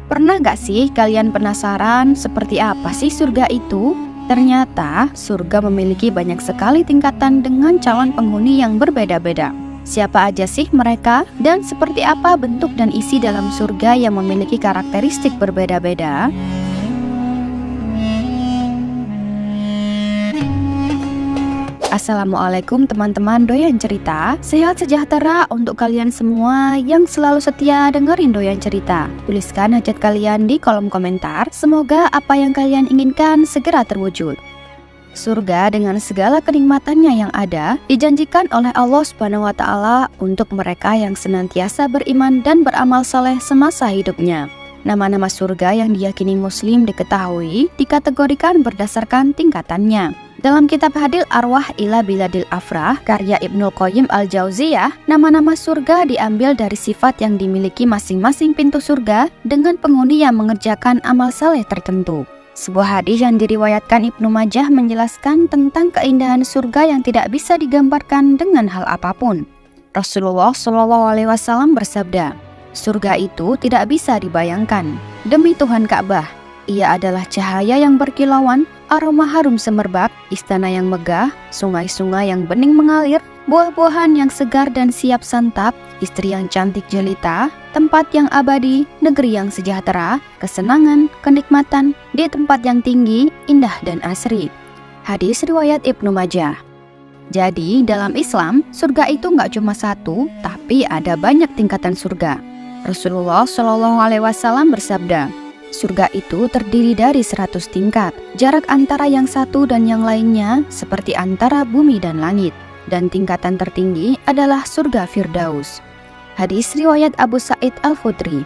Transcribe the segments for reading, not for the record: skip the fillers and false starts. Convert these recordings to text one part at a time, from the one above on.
Pernah gak sih kalian penasaran seperti apa sih surga itu? Ternyata surga memiliki banyak sekali tingkatan dengan calon penghuni yang berbeda-beda. Siapa aja sih mereka? Dan seperti apa bentuk dan isi dalam surga yang memiliki karakteristik berbeda-beda? Assalamualaikum teman-teman Doyan Cerita. Sehat sejahtera untuk kalian semua yang selalu setia dengerin Doyan Cerita. Tuliskan hajat kalian di kolom komentar. Semoga apa yang kalian inginkan segera terwujud. Surga dengan segala kenikmatannya yang ada dijanjikan oleh Allah Subhanahu wa Ta'ala untuk mereka yang senantiasa beriman dan beramal saleh semasa hidupnya. Nama-nama surga yang diyakini Muslim diketahui dikategorikan berdasarkan tingkatannya. Dalam kitab Hadil Arwah ila Biladil Afrah karya Ibnul Qayyim Al-Jauziyah, nama-nama surga diambil dari sifat yang dimiliki masing-masing pintu surga dengan penghuni yang mengerjakan amal saleh tertentu. Sebuah hadis yang diriwayatkan Ibnu Majah menjelaskan tentang keindahan surga yang tidak bisa digambarkan dengan hal apapun. Rasulullah SAW bersabda, "Surga itu tidak bisa dibayangkan. Demi Tuhan Ka'bah, ia adalah cahaya yang berkilauan, aroma harum semerbak, istana yang megah, sungai-sungai yang bening mengalir, buah-buahan yang segar dan siap santap, istri yang cantik jelita, tempat yang abadi, negeri yang sejahtera, kesenangan, kenikmatan, di tempat yang tinggi, indah dan asri." Hadis riwayat Ibnu Majah. Jadi dalam Islam, surga itu nggak cuma satu, tapi ada banyak tingkatan surga. Rasulullah SAW bersabda, "Surga itu terdiri dari 100 tingkat. Jarak antara yang satu dan yang lainnya seperti antara bumi dan langit. Dan tingkatan tertinggi adalah surga Firdaus." Hadis riwayat Abu Sa'id Al-Khudri.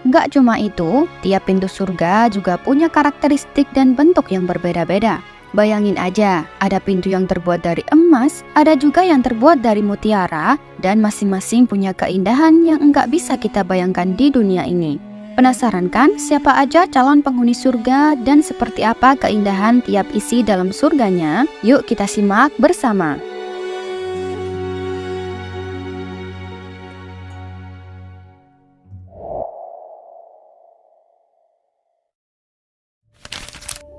Nggak cuma itu, tiap pintu surga juga punya karakteristik dan bentuk yang berbeda-beda. Bayangin aja, ada pintu yang terbuat dari emas, ada juga yang terbuat dari mutiara, dan masing-masing punya keindahan yang nggak bisa kita bayangkan di dunia ini. Penasaran kan siapa aja calon penghuni surga dan seperti apa keindahan tiap isi dalam surganya? Yuk kita simak bersama.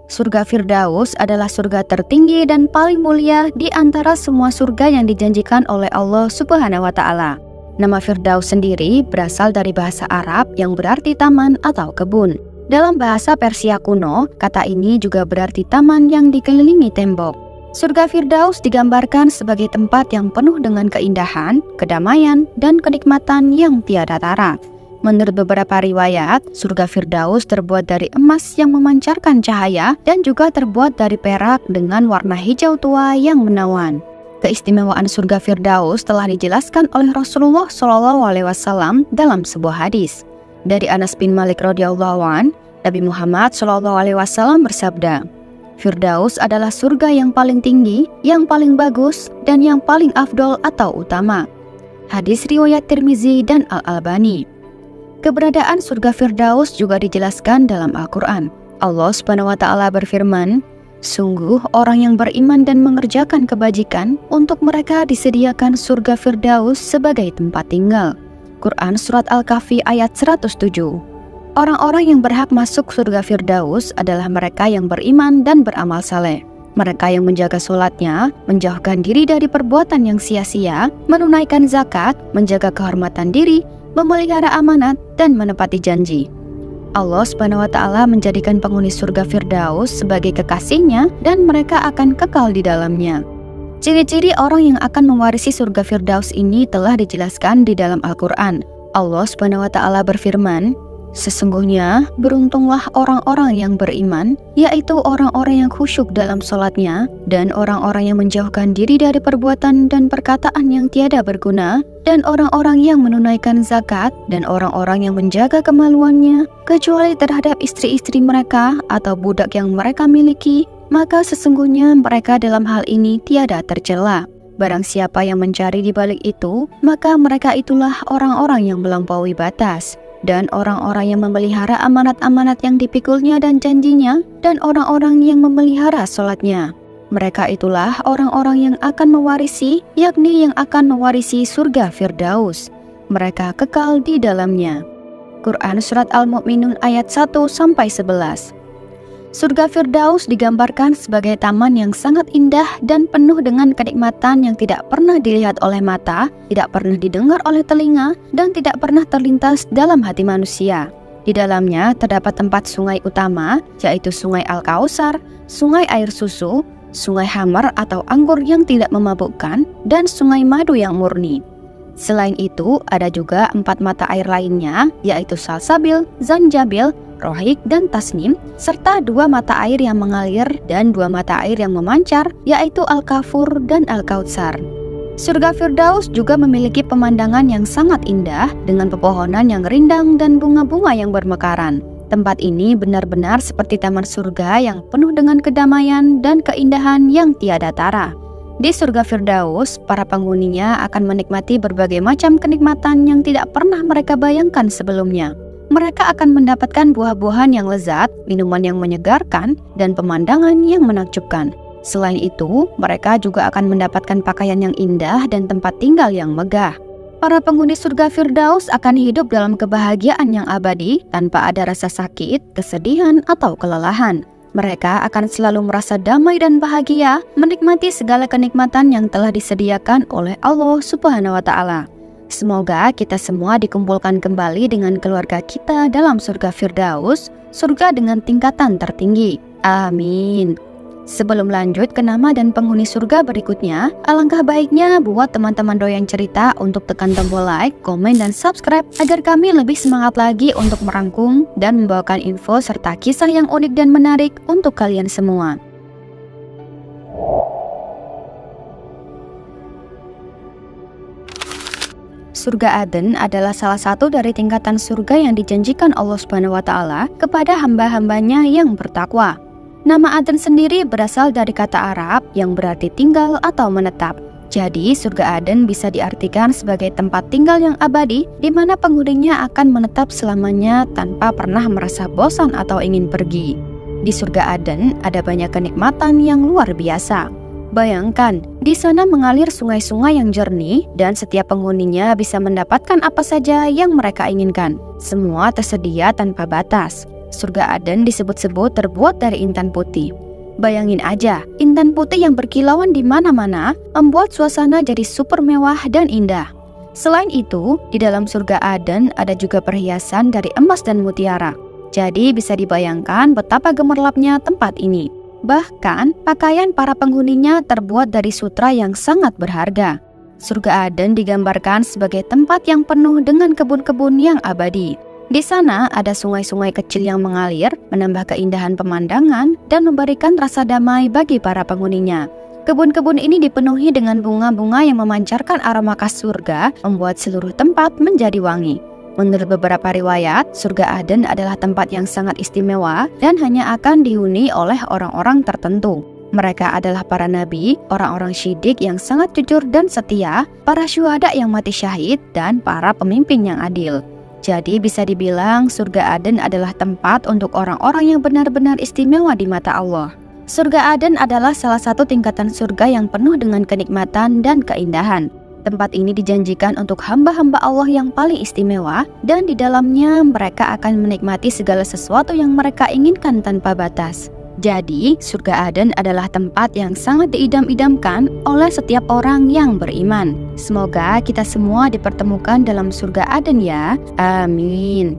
Surga Firdaus adalah surga tertinggi dan paling mulia di antara semua surga yang dijanjikan oleh Allah Subhanahu wa Ta'ala. Nama Firdaus sendiri berasal dari bahasa Arab yang berarti taman atau kebun. Dalam bahasa Persia kuno, kata ini juga berarti taman yang dikelilingi tembok. Surga Firdaus digambarkan sebagai tempat yang penuh dengan keindahan, kedamaian, dan kenikmatan yang tiada tara. Menurut beberapa riwayat, surga Firdaus terbuat dari emas yang memancarkan cahaya dan juga terbuat dari perak dengan warna hijau tua yang menawan. Keistimewaan surga Firdaus telah dijelaskan oleh Rasulullah SAW dalam sebuah hadis. Dari Anas bin Malik radhiyallahu an, Nabi Muhammad SAW bersabda, "Firdaus adalah surga yang paling tinggi, yang paling bagus, dan yang paling afdol atau utama." Hadis riwayat Tirmizi dan Al-Albani. Keberadaan surga Firdaus juga dijelaskan dalam Al-Quran. Allah Subhanahu wa Ta'ala berfirman, "Sungguh orang yang beriman dan mengerjakan kebajikan, untuk mereka disediakan surga Firdaus sebagai tempat tinggal." Quran Surat Al-Kahfi ayat 107. Orang-orang yang berhak masuk surga Firdaus adalah mereka yang beriman dan beramal saleh. Mereka yang menjaga sholatnya, menjauhkan diri dari perbuatan yang sia-sia, menunaikan zakat, menjaga kehormatan diri, memelihara amanat, dan menepati janji. Allah Subhanahu wa Ta'ala menjadikan penghuni surga Firdaus sebagai kekasihnya dan mereka akan kekal di dalamnya. Ciri-ciri orang yang akan mewarisi surga Firdaus ini telah dijelaskan di dalam Al-Quran. Allah Subhanahu wa Ta'ala berfirman, "Sesungguhnya beruntunglah orang-orang yang beriman, yaitu orang-orang yang khusyuk dalam sholatnya, dan orang-orang yang menjauhkan diri dari perbuatan dan perkataan yang tiada berguna, dan orang-orang yang menunaikan zakat, dan orang-orang yang menjaga kemaluannya, kecuali terhadap istri-istri mereka atau budak yang mereka miliki, maka sesungguhnya mereka dalam hal ini tiada tercela. Barang siapa yang mencari di balik itu, maka mereka itulah orang-orang yang melampaui batas. Dan orang-orang yang memelihara amanat-amanat yang dipikulnya dan janjinya, dan orang-orang yang memelihara sholatnya. Mereka itulah orang-orang yang akan mewarisi, yakni yang akan mewarisi surga Firdaus. Mereka kekal di dalamnya. Quran Surat Al-Mu'minun ayat 1-11. Surga Firdaus digambarkan sebagai taman yang sangat indah dan penuh dengan kenikmatan yang tidak pernah dilihat oleh mata, tidak pernah didengar oleh telinga, dan tidak pernah terlintas dalam hati manusia. Di dalamnya terdapat tempat sungai utama, yaitu Sungai Al-Kausar, sungai air susu, sungai hamar atau anggur yang tidak memabukkan, dan sungai madu yang murni. Selain itu, ada juga 4 mata air lainnya, yaitu Salsabil, Zanjabil, Rohik, dan Tasnim, serta 2 mata air yang mengalir dan 2 mata air yang memancar, yaitu Al-Kafur dan Al-Kautsar. Surga Firdaus juga memiliki pemandangan yang sangat indah dengan pepohonan yang rindang dan bunga-bunga yang bermekaran. Tempat ini benar-benar seperti taman surga yang penuh dengan kedamaian dan keindahan yang tiada tara. Di surga Firdaus, para penghuninya akan menikmati berbagai macam kenikmatan yang tidak pernah mereka bayangkan sebelumnya. Mereka akan mendapatkan buah-buahan yang lezat, minuman yang menyegarkan, dan pemandangan yang menakjubkan. Selain itu, mereka juga akan mendapatkan pakaian yang indah dan tempat tinggal yang megah. Para penghuni surga Firdaus akan hidup dalam kebahagiaan yang abadi tanpa ada rasa sakit, kesedihan, atau kelelahan. Mereka akan selalu merasa damai dan bahagia, menikmati segala kenikmatan yang telah disediakan oleh Allah Subhanahu wa Ta'ala. Semoga kita semua dikumpulkan kembali dengan keluarga kita dalam surga Firdaus, surga dengan tingkatan tertinggi. Amin. Sebelum lanjut ke nama dan penghuni surga berikutnya, alangkah baiknya buat teman-teman doyan cerita untuk tekan tombol like, komen, dan subscribe agar kami lebih semangat lagi untuk merangkum dan membawakan info serta kisah yang unik dan menarik untuk kalian semua. Surga Aden adalah salah satu dari tingkatan surga yang dijanjikan Allah Subhanahu wa Ta'ala kepada hamba-hambanya yang bertakwa. Nama Aden sendiri berasal dari kata Arab yang berarti tinggal atau menetap. Jadi, surga Aden bisa diartikan sebagai tempat tinggal yang abadi di mana penghuninya akan menetap selamanya tanpa pernah merasa bosan atau ingin pergi. Di surga Aden ada banyak kenikmatan yang luar biasa. Bayangkan, di sana mengalir sungai-sungai yang jernih dan setiap penghuninya bisa mendapatkan apa saja yang mereka inginkan. Semua tersedia tanpa batas. Surga Aden disebut-sebut terbuat dari intan putih. Bayangin aja, intan putih yang berkilauan di mana-mana membuat suasana jadi super mewah dan indah. Selain itu, di dalam surga Aden ada juga perhiasan dari emas dan mutiara. Jadi bisa dibayangkan betapa gemerlapnya tempat ini. Bahkan, pakaian para penghuninya terbuat dari sutra yang sangat berharga. Surga Aden digambarkan sebagai tempat yang penuh dengan kebun-kebun yang abadi. Di sana ada sungai-sungai kecil yang mengalir, menambah keindahan pemandangan, dan memberikan rasa damai bagi para penghuninya. Kebun-kebun ini dipenuhi dengan bunga-bunga yang memancarkan aroma khas surga, membuat seluruh tempat menjadi wangi. Menurut beberapa riwayat, surga Aden adalah tempat yang sangat istimewa dan hanya akan dihuni oleh orang-orang tertentu. Mereka adalah para nabi, orang-orang syidik yang sangat jujur dan setia, para syuhada yang mati syahid, dan para pemimpin yang adil. Jadi bisa dibilang surga Aden adalah tempat untuk orang-orang yang benar-benar istimewa di mata Allah. Surga Aden adalah salah satu tingkatan surga yang penuh dengan kenikmatan dan keindahan. Tempat ini dijanjikan untuk hamba-hamba Allah yang paling istimewa dan di dalamnya mereka akan menikmati segala sesuatu yang mereka inginkan tanpa batas. Jadi, surga Aden adalah tempat yang sangat diidam-idamkan oleh setiap orang yang beriman. Semoga kita semua dipertemukan dalam surga Aden ya. Amin.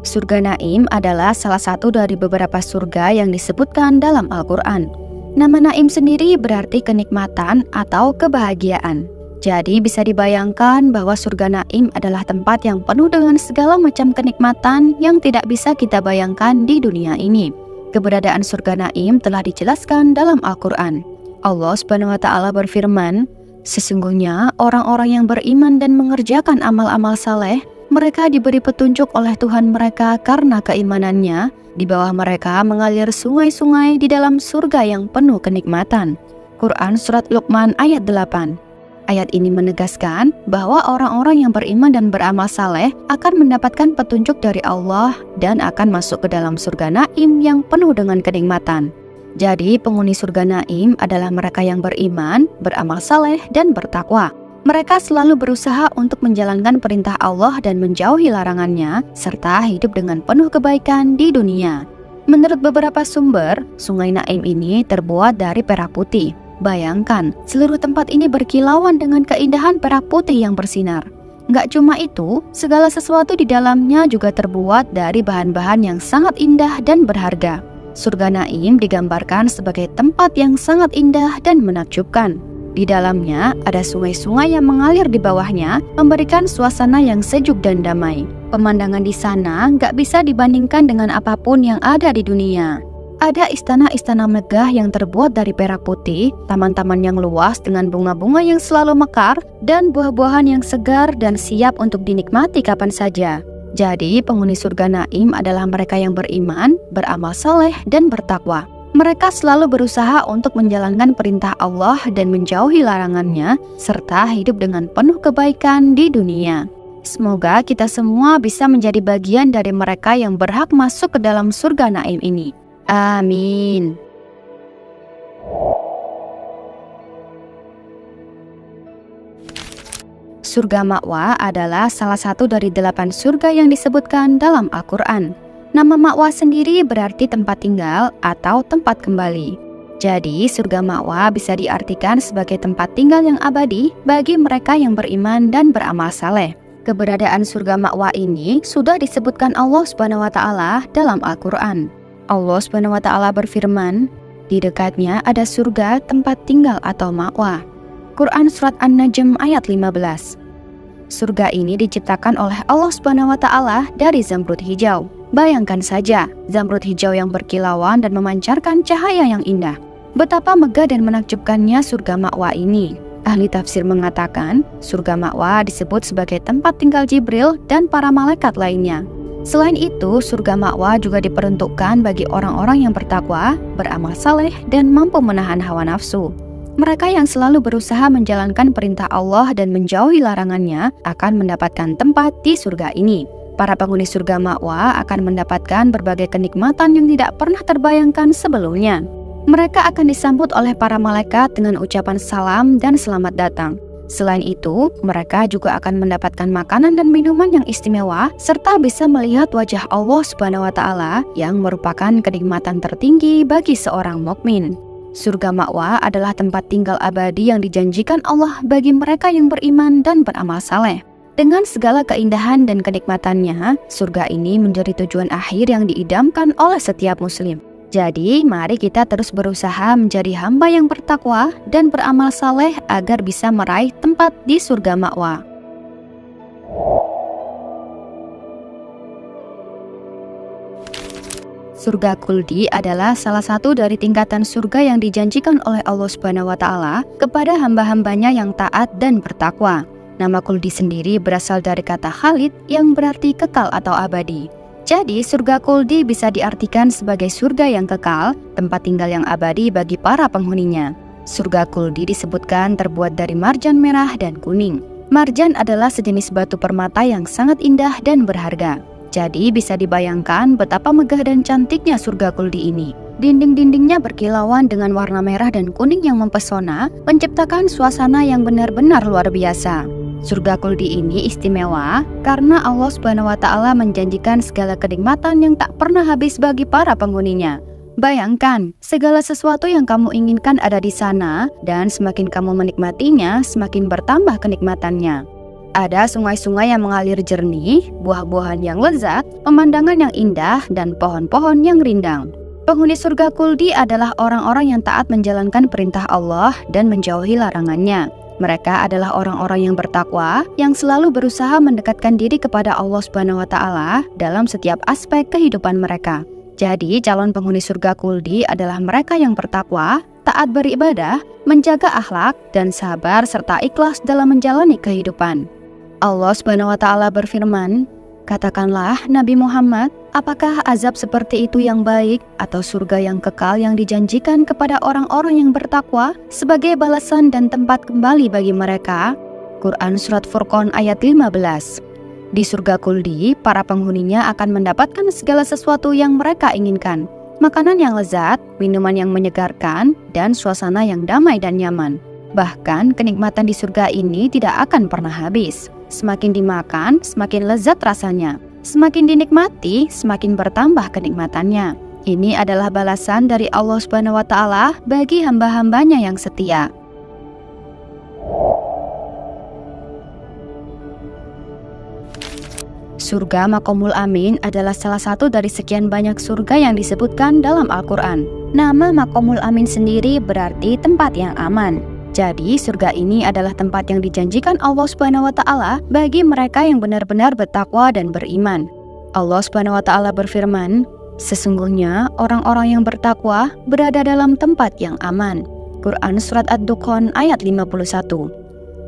Surga Naim adalah salah satu dari beberapa surga yang disebutkan dalam Al-Quran. Nama Naim sendiri berarti kenikmatan atau kebahagiaan. Jadi bisa dibayangkan bahwa surga Naim adalah tempat yang penuh dengan segala macam kenikmatan yang tidak bisa kita bayangkan di dunia ini. Keberadaan surga Naim telah dijelaskan dalam Al-Quran. Allah Subhanahu wa Ta'ala berfirman, "Sesungguhnya orang-orang yang beriman dan mengerjakan amal-amal saleh, mereka diberi petunjuk oleh Tuhan mereka karena keimanannya. Di bawah mereka mengalir sungai-sungai di dalam surga yang penuh kenikmatan." Quran Surat Luqman ayat 8. Ayat ini menegaskan bahwa orang-orang yang beriman dan beramal saleh akan mendapatkan petunjuk dari Allah dan akan masuk ke dalam surga Naim yang penuh dengan kenikmatan. Jadi penghuni surga Naim adalah mereka yang beriman, beramal saleh, dan bertakwa. Mereka selalu berusaha untuk menjalankan perintah Allah dan menjauhi larangannya, serta hidup dengan penuh kebaikan di dunia. Menurut beberapa sumber, Sungai Naim ini terbuat dari perak putih. Bayangkan, seluruh tempat ini berkilauan dengan keindahan perak putih yang bersinar. Nggak cuma itu, segala sesuatu di dalamnya juga terbuat dari bahan-bahan yang sangat indah dan berharga. Surga Naim digambarkan sebagai tempat yang sangat indah dan menakjubkan. Di dalamnya ada sungai-sungai yang mengalir di bawahnya, memberikan suasana yang sejuk dan damai. Pemandangan di sana nggak bisa dibandingkan dengan apapun yang ada di dunia. Ada istana-istana megah yang terbuat dari perak putih, taman-taman yang luas dengan bunga-bunga yang selalu mekar, dan buah-buahan yang segar dan siap untuk dinikmati kapan saja. Jadi, penghuni surga Naim adalah mereka yang beriman, beramal saleh, dan bertakwa. Mereka selalu berusaha untuk menjalankan perintah Allah dan menjauhi larangannya, serta hidup dengan penuh kebaikan di dunia. Semoga kita semua bisa menjadi bagian dari mereka yang berhak masuk ke dalam surga Naim ini. Amin. Surga Ma'wa adalah salah satu dari 8 surga yang disebutkan dalam Al-Quran. Nama Ma'wa sendiri berarti tempat tinggal atau tempat kembali. Jadi, surga Ma'wa bisa diartikan sebagai tempat tinggal yang abadi bagi mereka yang beriman dan beramal saleh. Keberadaan surga Ma'wa ini sudah disebutkan Allah Subhanahu wa Ta'ala dalam Al-Quran. Allah Subhanahu wa Ta'ala berfirman, di dekatnya ada surga tempat tinggal atau ma'wa. Quran Surat An-Najm ayat 15. Surga ini diciptakan oleh Allah Subhanahu wa Ta'ala dari zamrud hijau. Bayangkan saja, zamrud hijau yang berkilauan dan memancarkan cahaya yang indah. Betapa megah dan menakjubkannya surga ma'wa ini. Ahli tafsir mengatakan, surga ma'wa disebut sebagai tempat tinggal Jibril dan para malaikat lainnya. Selain itu, surga Ma'wa juga diperuntukkan bagi orang-orang yang bertakwa, beramal saleh, dan mampu menahan hawa nafsu. Mereka yang selalu berusaha menjalankan perintah Allah dan menjauhi larangannya akan mendapatkan tempat di surga ini. Para penghuni surga Ma'wa akan mendapatkan berbagai kenikmatan yang tidak pernah terbayangkan sebelumnya. Mereka akan disambut oleh para malaikat dengan ucapan salam dan selamat datang. Selain itu, mereka juga akan mendapatkan makanan dan minuman yang istimewa, serta bisa melihat wajah Allah Subhanahu wa Ta'ala yang merupakan kenikmatan tertinggi bagi seorang mukmin. Surga Ma'wa adalah tempat tinggal abadi yang dijanjikan Allah bagi mereka yang beriman dan beramal saleh. Dengan segala keindahan dan kenikmatannya, surga ini menjadi tujuan akhir yang diidamkan oleh setiap muslim. Jadi, mari kita terus berusaha menjadi hamba yang bertakwa dan beramal saleh agar bisa meraih tempat di surga Ma'wa. Surga Khuldi adalah salah satu dari tingkatan surga yang dijanjikan oleh Allah Subhanahu wa Ta'ala kepada hamba-hambanya yang taat dan bertakwa. Nama Khuldi sendiri berasal dari kata Khalid yang berarti kekal atau abadi. Jadi, surga Khuldi bisa diartikan sebagai surga yang kekal, tempat tinggal yang abadi bagi para penghuninya. Surga Khuldi disebutkan terbuat dari marjan merah dan kuning. Marjan adalah sejenis batu permata yang sangat indah dan berharga. Jadi, bisa dibayangkan betapa megah dan cantiknya surga Khuldi ini. Dinding-dindingnya berkilauan dengan warna merah dan kuning yang mempesona, menciptakan suasana yang benar-benar luar biasa. Surga Khuldi ini istimewa karena Allah Subhanahu wa Ta'ala menjanjikan segala kenikmatan yang tak pernah habis bagi para penghuninya. Bayangkan, segala sesuatu yang kamu inginkan ada di sana, dan semakin kamu menikmatinya, semakin bertambah kenikmatannya. Ada sungai-sungai yang mengalir jernih, buah-buahan yang lezat, pemandangan yang indah, dan pohon-pohon yang rindang. Penghuni surga Khuldi adalah orang-orang yang taat menjalankan perintah Allah dan menjauhi larangannya. Mereka adalah orang-orang yang bertakwa, yang selalu berusaha mendekatkan diri kepada Allah Subhanahu wa Ta'ala dalam setiap aspek kehidupan mereka. Jadi, calon penghuni surga Khuldi adalah mereka yang bertakwa, taat beribadah, menjaga akhlak, dan sabar serta ikhlas dalam menjalani kehidupan. Allah Subhanahu wa Ta'ala berfirman, "Katakanlah Nabi Muhammad, apakah azab seperti itu yang baik atau surga yang kekal yang dijanjikan kepada orang-orang yang bertakwa sebagai balasan dan tempat kembali bagi mereka?" Quran Surat Furqan ayat 15. Di surga Khuldi, para penghuninya akan mendapatkan segala sesuatu yang mereka inginkan. makanan yang lezat, minuman yang menyegarkan, dan suasana yang damai dan nyaman. Bahkan kenikmatan di surga ini tidak akan pernah habis. Semakin dimakan, semakin lezat rasanya. Semakin dinikmati, semakin bertambah kenikmatannya. Ini adalah balasan dari Allah Subhanahu wa Ta'ala bagi hamba-hambanya yang setia. Surga Maqamul Amin adalah salah satu dari sekian banyak surga yang disebutkan dalam Al-Quran. Nama Maqamul Amin sendiri berarti tempat yang aman. Jadi surga ini adalah tempat yang dijanjikan Allah Subhanahu wa Ta'ala bagi mereka yang benar-benar bertakwa dan beriman. Allah Subhanahu wa Ta'ala berfirman, "Sesungguhnya orang-orang yang bertakwa berada dalam tempat yang aman." Quran Surat Ad-Dukhan ayat 51.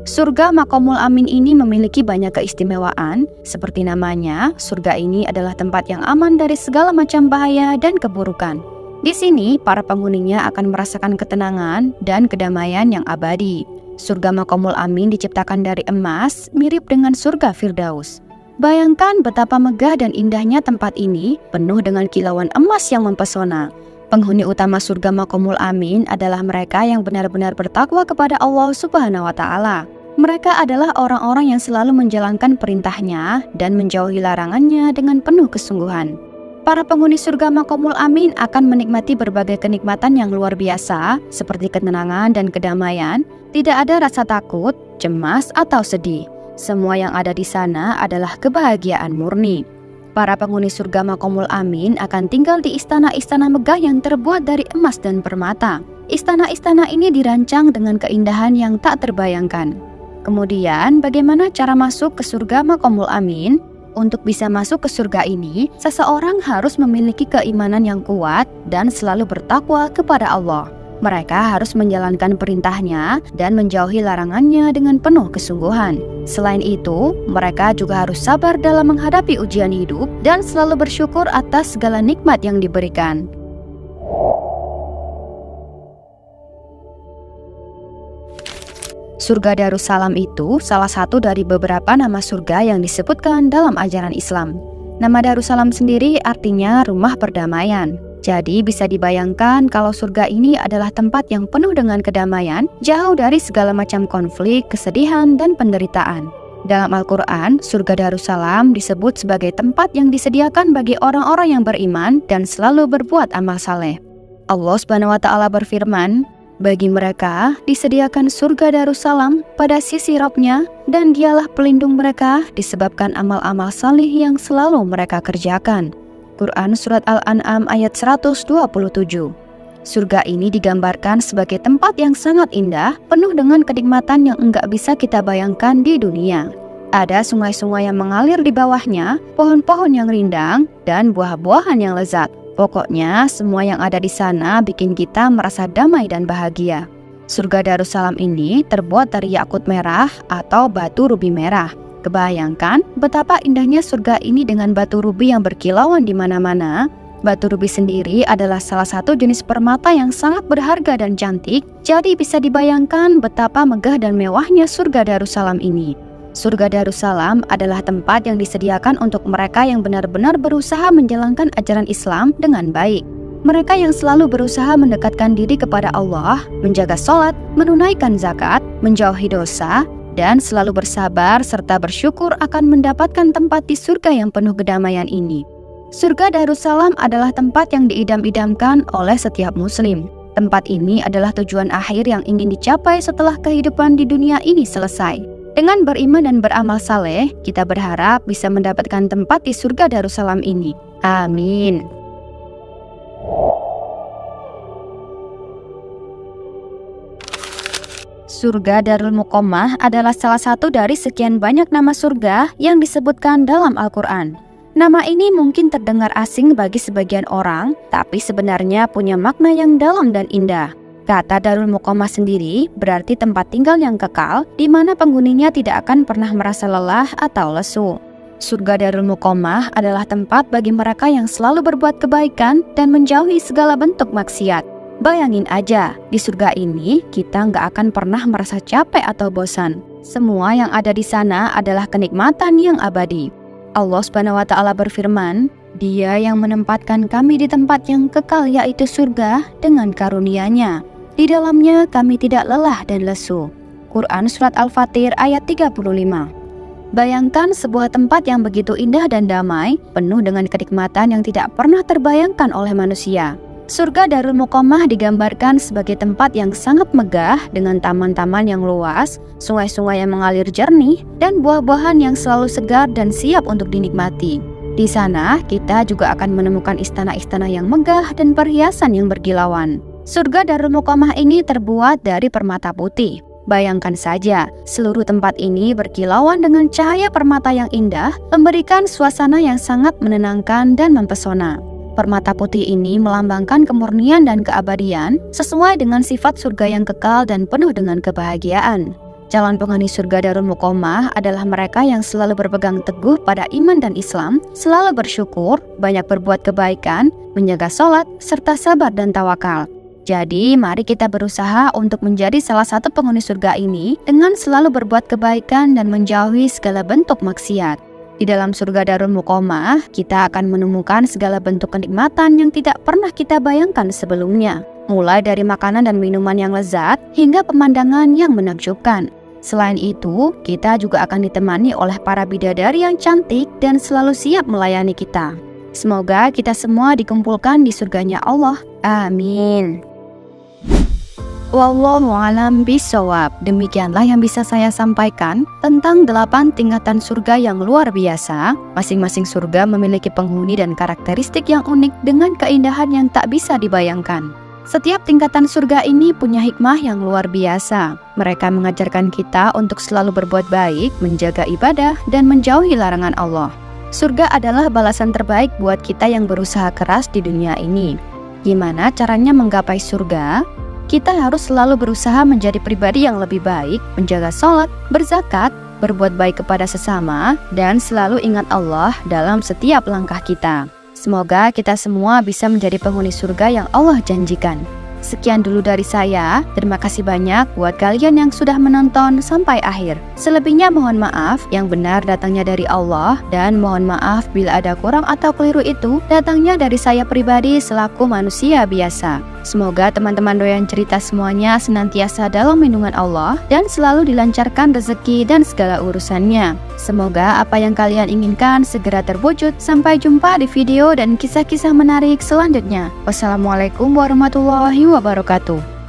Surga Maqamul Amin ini memiliki banyak keistimewaan, seperti namanya, surga ini adalah tempat yang aman dari segala macam bahaya dan keburukan. Di sini, para penghuninya akan merasakan ketenangan dan kedamaian yang abadi. Surga Maqamul Amin diciptakan dari emas, mirip dengan surga Firdaus. Bayangkan betapa megah dan indahnya tempat ini, penuh dengan kilauan emas yang mempesona. Penghuni utama surga Maqamul Amin adalah mereka yang benar-benar bertakwa kepada Allah Subhanahu wa Ta'ala. Mereka adalah orang-orang yang selalu menjalankan perintahnya dan menjauhi larangannya dengan penuh kesungguhan. Para penghuni surga Maqamul Amin akan menikmati berbagai kenikmatan yang luar biasa, seperti ketenangan dan kedamaian. Tidak ada rasa takut, cemas, atau sedih. Semua yang ada di sana adalah kebahagiaan murni. Para penghuni surga Maqamul Amin akan tinggal di istana-istana megah yang terbuat dari emas dan permata. Istana-istana ini dirancang dengan keindahan yang tak terbayangkan. Kemudian, bagaimana cara masuk ke surga Maqamul Amin? Untuk bisa masuk ke surga ini, seseorang harus memiliki keimanan yang kuat dan selalu bertakwa kepada Allah. Mereka harus menjalankan perintahnya dan menjauhi larangannya dengan penuh kesungguhan. Selain itu, mereka juga harus sabar dalam menghadapi ujian hidup dan selalu bersyukur atas segala nikmat yang diberikan. Surga Darussalam itu salah satu dari beberapa nama surga yang disebutkan dalam ajaran Islam. Nama Darussalam sendiri artinya rumah perdamaian. Jadi bisa dibayangkan kalau surga ini adalah tempat yang penuh dengan kedamaian, jauh dari segala macam konflik, kesedihan, dan penderitaan. Dalam Al-Quran, surga Darussalam disebut sebagai tempat yang disediakan bagi orang-orang yang beriman dan selalu berbuat amal saleh. Allah Subhanahu wa Ta'ala berfirman, "Bagi mereka disediakan surga Darussalam pada sisi Rabb-Nya, dan dialah pelindung mereka disebabkan amal-amal saleh yang selalu mereka kerjakan." Quran Surat Al-An'am ayat 127. Surga ini digambarkan sebagai tempat yang sangat indah, penuh dengan kenikmatan yang enggak bisa kita bayangkan di dunia. Ada sungai-sungai yang mengalir di bawahnya, pohon-pohon yang rindang, dan buah-buahan yang lezat. Pokoknya semua yang ada di sana bikin kita merasa damai dan bahagia. Surga Darussalam ini terbuat dari yakut merah atau batu rubi merah. Kebayangkan betapa indahnya surga ini dengan batu rubi yang berkilauan di mana-mana. Batu rubi sendiri adalah salah satu jenis permata yang sangat berharga dan cantik, jadi bisa dibayangkan betapa megah dan mewahnya surga Darussalam ini. Surga Darussalam adalah tempat yang disediakan untuk mereka yang benar-benar berusaha menjalankan ajaran Islam dengan baik. Mereka yang selalu berusaha mendekatkan diri kepada Allah, menjaga sholat, menunaikan zakat, menjauhi dosa, dan selalu bersabar serta bersyukur akan mendapatkan tempat di surga yang penuh kedamaian ini. Surga Darussalam adalah tempat yang diidam-idamkan oleh setiap muslim. Tempat ini adalah tujuan akhir yang ingin dicapai setelah kehidupan di dunia ini selesai. Dengan beriman dan beramal saleh, kita berharap bisa mendapatkan tempat di surga Darussalam ini. Amin. Surga Darul Muqammah adalah salah satu dari sekian banyak nama surga yang disebutkan dalam Al-Quran. Nama ini mungkin terdengar asing bagi sebagian orang, tapi sebenarnya punya makna yang dalam dan indah. Kata Darul Muqammah sendiri berarti tempat tinggal yang kekal, di mana penghuninya tidak akan pernah merasa lelah atau lesu. Surga Darul Muqammah adalah tempat bagi mereka yang selalu berbuat kebaikan dan menjauhi segala bentuk maksiat. Bayangin aja, di surga ini kita nggak akan pernah merasa capek atau bosan. Semua yang ada di sana adalah kenikmatan yang abadi. Allah Subhanahu wa Ta'ala berfirman, Dia yang menempatkan kami di tempat yang kekal yaitu surga dengan karunia-Nya. Di dalamnya kami tidak lelah dan lesu. Quran Surat Al-Fatir ayat 35. Bayangkan sebuah tempat yang begitu indah dan damai, penuh dengan kenikmatan yang tidak pernah terbayangkan oleh manusia. Surga Darul Muqamah digambarkan sebagai tempat yang sangat megah dengan taman-taman yang luas, sungai-sungai yang mengalir jernih, dan buah-buahan yang selalu segar dan siap untuk dinikmati. Di sana, kita juga akan menemukan istana-istana yang megah dan perhiasan yang berkilauan. Surga Darul Muqamah ini terbuat dari permata putih. Bayangkan saja, seluruh tempat ini berkilauan dengan cahaya permata yang indah, memberikan suasana yang sangat menenangkan dan mempesona. Permata putih ini melambangkan kemurnian dan keabadian, sesuai dengan sifat surga yang kekal dan penuh dengan kebahagiaan. Calon penghuni surga Darul Muqamah adalah mereka yang selalu berpegang teguh pada iman dan Islam, selalu bersyukur, banyak berbuat kebaikan, menjaga sholat, serta sabar dan tawakal. Jadi, mari kita berusaha untuk menjadi salah satu penghuni surga ini dengan selalu berbuat kebaikan dan menjauhi segala bentuk maksiat. Di dalam surga Darul Muqamah, kita akan menemukan segala bentuk kenikmatan yang tidak pernah kita bayangkan sebelumnya, mulai dari makanan dan minuman yang lezat hingga pemandangan yang menakjubkan. Selain itu, kita juga akan ditemani oleh para bidadari yang cantik dan selalu siap melayani kita. Semoga kita semua dikumpulkan di surganya Allah. Amin. Wallahu a'lam bishawab. Demikianlah yang bisa saya sampaikan tentang 8 tingkatan surga yang luar biasa. Masing-masing surga memiliki penghuni dan karakteristik yang unik dengan keindahan yang tak bisa dibayangkan. Setiap tingkatan surga ini punya hikmah yang luar biasa. Mereka mengajarkan kita untuk selalu berbuat baik, menjaga ibadah, dan menjauhi larangan Allah. Surga adalah balasan terbaik buat kita yang berusaha keras di dunia ini. Gimana caranya menggapai surga? Kita harus selalu berusaha menjadi pribadi yang lebih baik, menjaga sholat, berzakat, berbuat baik kepada sesama, dan selalu ingat Allah dalam setiap langkah kita. Semoga kita semua bisa menjadi penghuni surga yang Allah janjikan. Sekian dulu dari saya, terima kasih banyak buat kalian yang sudah menonton sampai akhir. Selebihnya mohon maaf, yang benar datangnya dari Allah, dan mohon maaf bila ada kurang atau keliru itu datangnya dari saya pribadi selaku manusia biasa. Semoga teman-teman doyan cerita semuanya senantiasa dalam lindungan Allah dan selalu dilancarkan rezeki dan segala urusannya. Semoga apa yang kalian inginkan segera terwujud. Sampai jumpa di video dan kisah-kisah menarik selanjutnya. Wassalamualaikum warahmatullahi wabarakatuh.